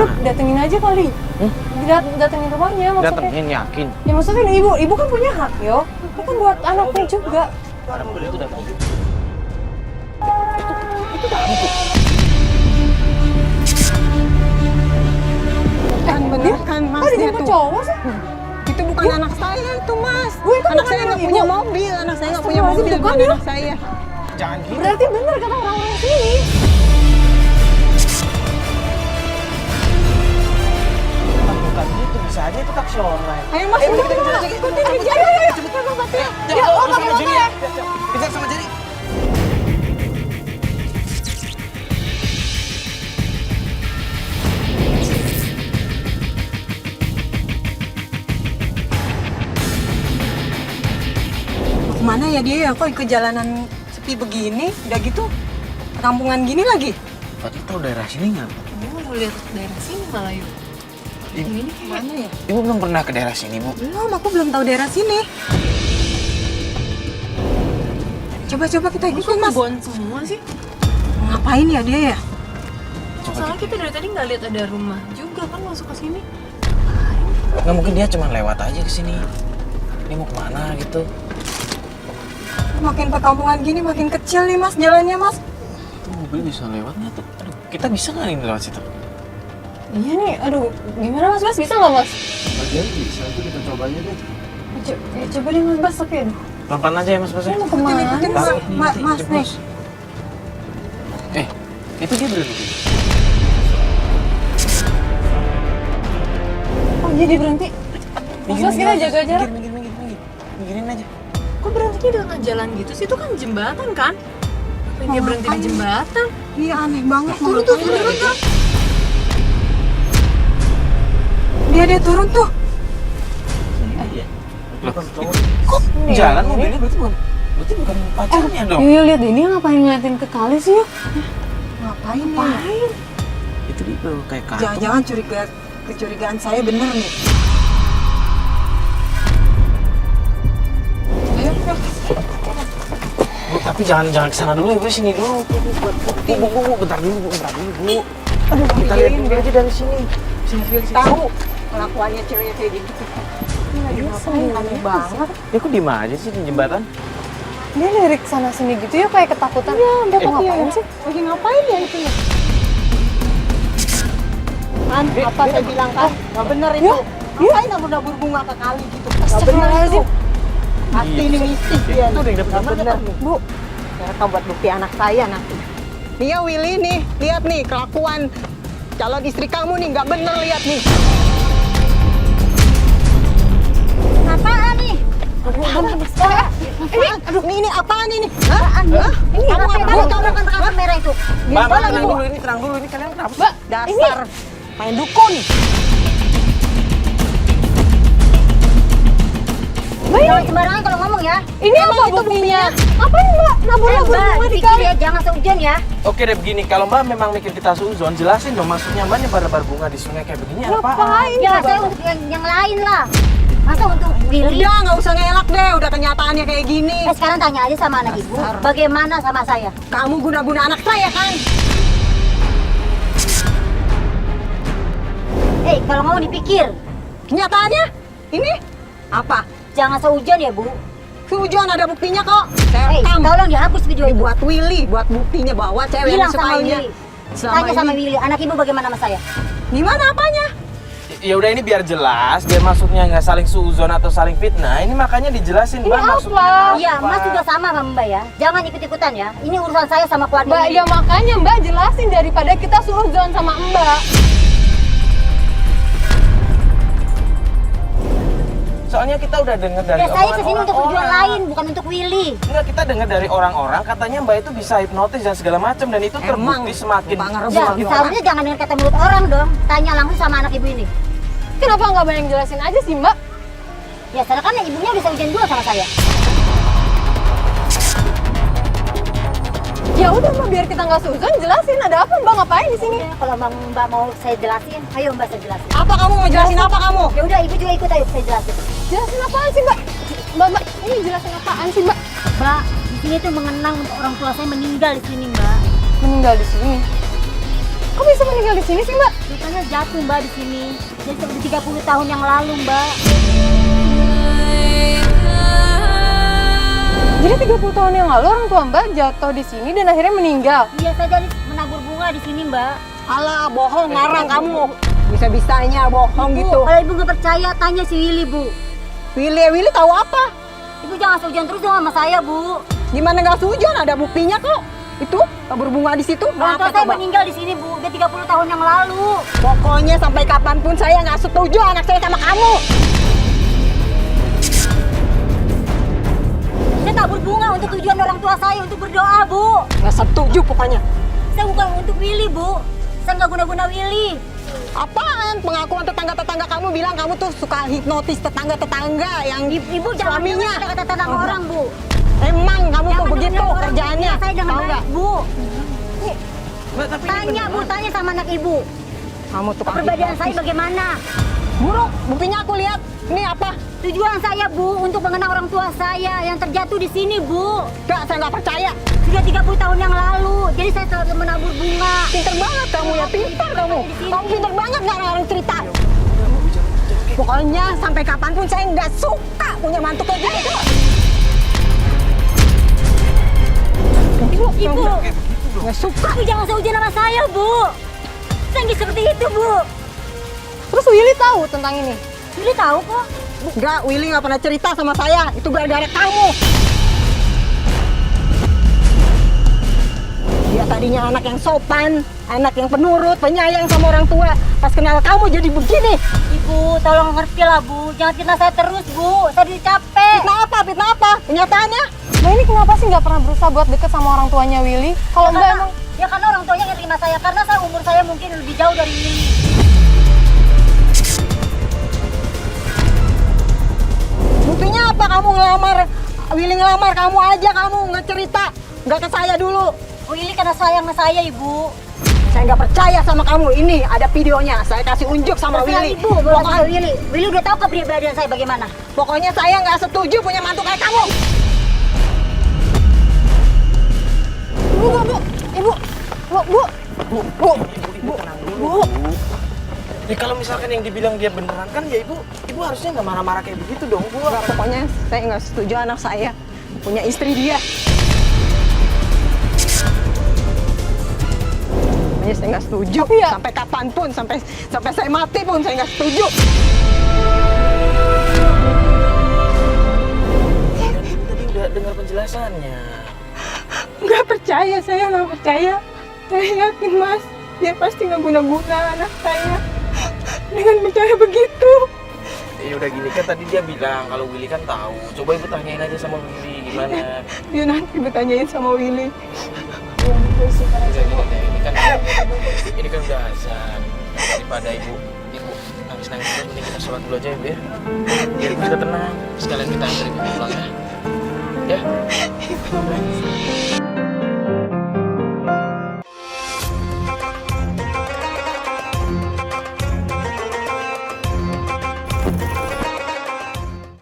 udah datengin aja kali. Datengin rumahnya maksudnya. Datengin, yakin? Ya maksudnya ibu kan punya hak yo. Itu kan buat anaknya juga. Itu datang. Itu kamu tuh. Kan bener kan masnya tuh. Cowok sih. Itu bukan anak saya itu mas. Kan anak saya nggak punya mobil. Anak saya nggak punya mobil. Bukan anak saya. Jangan gitu. Berarti bener kata orang-orang sini. Bukan gitu, bisa aja itu taksi online. Ayo mas, ikutin aja. Ya, sama Jerry ya. Kejar sama Jerry. Kemana ya dia ya? Kok ikut jalanan sepi begini? Udah gitu, kampungan gini lagi. Padahal tahu daerah sini nggak? Dia mau lihat daerah sini malah yuk. Ini Mana ya? Ibu belum pernah ke daerah sini, Bu. Belum, aku belum tahu daerah sini. Coba kita ikutin mas. Kebon semua sih. Ngapain ya dia ya? Soalnya kita dari tadi nggak lihat ada rumah juga kan masuk ke sini. Nggak mungkin dia cuma lewat aja ke sini. Dia mau kemana gitu? Makin perkampungan gini makin kecil nih mas jalannya mas. Itu mobil bisa lewat nggak tuh? Aduh, kita bisa nggak ini lewat situ? Iya nih, aduh gimana mas? Bisa nggak mas? Bagian bisa, itu kita coba aja deh. Coba deh mas Bas, tapi aduh. Pelan-pelan aja ya Mas Bas. Mau kemana? Ikutin mas nih. Itu dia berhenti. Oh iya dia berhenti. Mas Bas kita jaga jarak. Minggirin aja. Kok berhentinya di tengah jalan gitu sih? Itu kan jembatan kan? Apa dia berhenti di jembatan? Iya aneh banget. Turun tuh. Dia turun tuh. Loh, kok jalan mobilnya berarti bukan pacarnya dong? Yuk lihat deh, ini ngapain ngeliatin ke kali sih yuk? Ngapain nih? Itu dia bawa kayak kartu. Jangan-jangan kecurigaan saya bener nih. Ayo. Bu, tapi jangan kesana dulu ya, Bu, sini dulu. Bu, bentar dulu, Bu. Aduh, kita lihat dulu aja dari sini. Sini. Tahu kelakuannya ceweknya kayak gitu. Aneh banget. Ya kok diem aja sih di jembatan? Dia lirik sana sini gitu ya kayak ketakutan. Iya, dia ngapain sih? Lagi ngapain ya itu ya? Kan, apa saya bilang kan? Nggak bener itu. Ngapain nabur-nabur bunga ke kali gitu? Nggak bener itu. Pasti ini mistis dia. Itu udah yang dapet Nggak bener nih. Bu, saya tahu buat bukti anak saya nanti. Nih ya Willy nih, lihat nih kelakuan calon istri kamu nih nggak bener lihat nih. Apaan nih? Ini apaan ini? Apaan nih? Ini Kamu apa ngapain? kamu kan kartu merah itu? Mbak, tenang dulu, ini kalian kenapa sih? Dasar main dukun. Jangan sembarangan kalau ngomong ya. Ini apa buktinya? Ngapain Mbak? Nabur-nabur Mbak, bunga di dipikir kali? ya, jangan seujon ya. Oke deh begini, kalau Mbak memang mikir kita seuzon, jelasin dong maksudnya Mbak nyebar-nebar bunga di sungai kayak begini apa? Ngapain? Ya saya untuk yang lain lah. Masa untuk Willy? Udah nggak usah ngelak deh, udah kenyataannya kayak gini. Sekarang tanya aja sama anak ibu, bagaimana sama saya? Kamu guna-guna anak saya kan? Kalau mau dipikir, Kenyataannya ini apa? jangan seujon ya Bu. Sujon ada buktinya kok. Saya rekam. Tolong dihapus video Ini itu. buat Willy, buat buktinya bahwa cewek yang Bilang sama disukainya Willy. selama Tanya sama ini. Willy, anak ibu bagaimana sama saya? Gimana apanya? Ya udah ini biar jelas, biar maksudnya nggak saling suuzon atau saling fitnah. Ini makanya dijelasin Mbak maksudnya apa? Iya, Mas juga sama sama Mbak ya. Jangan ikut-ikutan ya. Ini urusan saya sama keluarga Mbak, ini. ya makanya Mbak jelasin daripada kita suuzon sama Mbak. Soalnya kita udah dengar dari Ya saya kesini untuk tujuan orang-orang. lain, bukan untuk Willy. Enggak, kita dengar dari orang-orang katanya Mbak itu bisa hipnotis dan segala macam dan itu Emang, terbukti semakin Mbak ngerebut Ya, orang. seharusnya jangan dengar kata mulut orang dong. Tanya langsung sama anak ibu ini. Kenapa nggak banyak jelasin aja sih Mbak? Ya, soalnya kan ibunya bisa ujian dua sama saya. Ya udah Mbak, biar kita nggak suuzon, jelasin ada apa Mbak ngapain di sini? Ya, kalau Mbak mau saya jelasin, ayo Mbak saya jelasin. Apa kamu mau jelasin apa kamu? Ya udah, ibu juga ikut ayo saya jelasin. Jelasin apaan sih Mbak? Mbak, ini jelasin apaan sih Mbak? Mbak, di sini tuh mengenang untuk orang tua saya meninggal di sini, Mbak. Meninggal di sini. Kok bisa meninggal di sini sih, Mbak? Lukanya jatuh Mbak di sini. Jadi seperti 30 tahun yang lalu Mbak. Jadi 30 tahun yang lalu orang tua Mbak jatuh di sini dan akhirnya meninggal. Iya saya jadi menabur bunga di sini Mbak. Alah, bohong, ngarang kamu. Bisa-bisanya bohong Bu, gitu. kalau ibu nggak percaya tanya si Willy Bu. Willy tahu apa? Ibu jangan seujung terus dong sama saya Bu. Gimana nggak setujuan? Ada buktinya kok. Itu tabur bunga di situ. Orang tua Apa saya coba? meninggal di sini Bu. Udah 30 tahun yang lalu. Pokoknya sampai kapanpun saya nggak setuju anak saya sama kamu. Saya tabur bunga untuk tujuan orang tua saya untuk berdoa Bu. Nggak setuju pokoknya. Saya bukan untuk Willy Bu. Saya nggak guna-guna Willy. Apaan? Pengakuan tetangga-tetangga kamu bilang kamu tuh suka hipnotis tetangga-tetangga yang Ibu jangan suaminya. dengar kata tetangga orang Bu. Emang kamu tuh Jangan begitu dengar orang kerjaannya. Bu. Saya dengan Tahu baik nggak? Bu. Mbak, tapi ini Tanya Bu, tanya sama anak ibu. Kamu tuh Kepribadian saya bagaimana? buruk. Buktinya aku lihat. Ini apa? Tujuan saya Bu untuk mengenang orang tua saya yang terjatuh di sini Bu. Gak, saya nggak percaya. Sudah 30 tahun yang lalu. Jadi saya selalu menabur bunga. Pinter banget kamu ya, pinter kamu. Kamu pinter banget nggak orang cerita. Pokoknya sampai kapanpun saya nggak suka punya mantu kayak gitu. Ibu, Nggak suka. Ibu jangan seujung sama saya Bu. Saya nggak seperti itu Bu. Terus Willy tahu tentang ini? Willy tahu kok. Enggak, Willy nggak pernah cerita sama saya. Itu gara-gara kamu. Dia tadinya anak yang sopan, anak yang penurut, penyayang sama orang tua. Pas kenal kamu jadi begini. Ibu, tolong ngerti lah Bu. Jangan fitnah saya terus Bu. Saya udah capek. Fitnah apa? Fitnah apa? Kenyataannya? Mbak ini kenapa sih nggak pernah berusaha buat deket sama orang tuanya Willy? Kalau Mbak emang Ya karena orang tuanya nggak terima saya. Karena saya umur saya mungkin lebih jauh dari Willy. Buktinya apa kamu ngelamar? Willy ngelamar kamu aja, kamu nggak cerita. Nggak ke saya dulu. Willy karena sayang sama saya Ibu. Saya nggak percaya sama kamu. Ini ada videonya. Saya kasih unjuk sama Terserah Willy. Ibu, boleh sama Willy. Willy udah tahu kepribadian saya bagaimana. Pokoknya saya nggak setuju punya mantu kayak kamu. Ibu, Bu. Ya kalau misalkan yang dibilang dia beneran kan ya ibu harusnya nggak marah-marah kayak begitu dong Bu. Nggak, pokoknya saya nggak setuju anak saya punya istri dia. Pokoknya saya nggak setuju. Tapi ya- Sampai kapanpun, sampai saya mati pun saya nggak setuju. Kan ibu tadi udah dengar penjelasannya. Nggak percaya, saya nggak percaya. Saya yakin Mas, dia pasti nggak guna-guna anak saya. Dengan bicara begitu. Ya udah gini kan tadi dia bilang kalau Willy kan tahu. Coba ibu tanyain aja sama Willy gimana. Ya nanti bertanyain sama Willy. Udah gini deh, ini kan udah azan. Daripada ibu nangis-nangis terus mending kita sholat dulu aja ya Bu ya. Biar ibu juga tenang. Sekalian kita antar ibu pulang ya. Ya.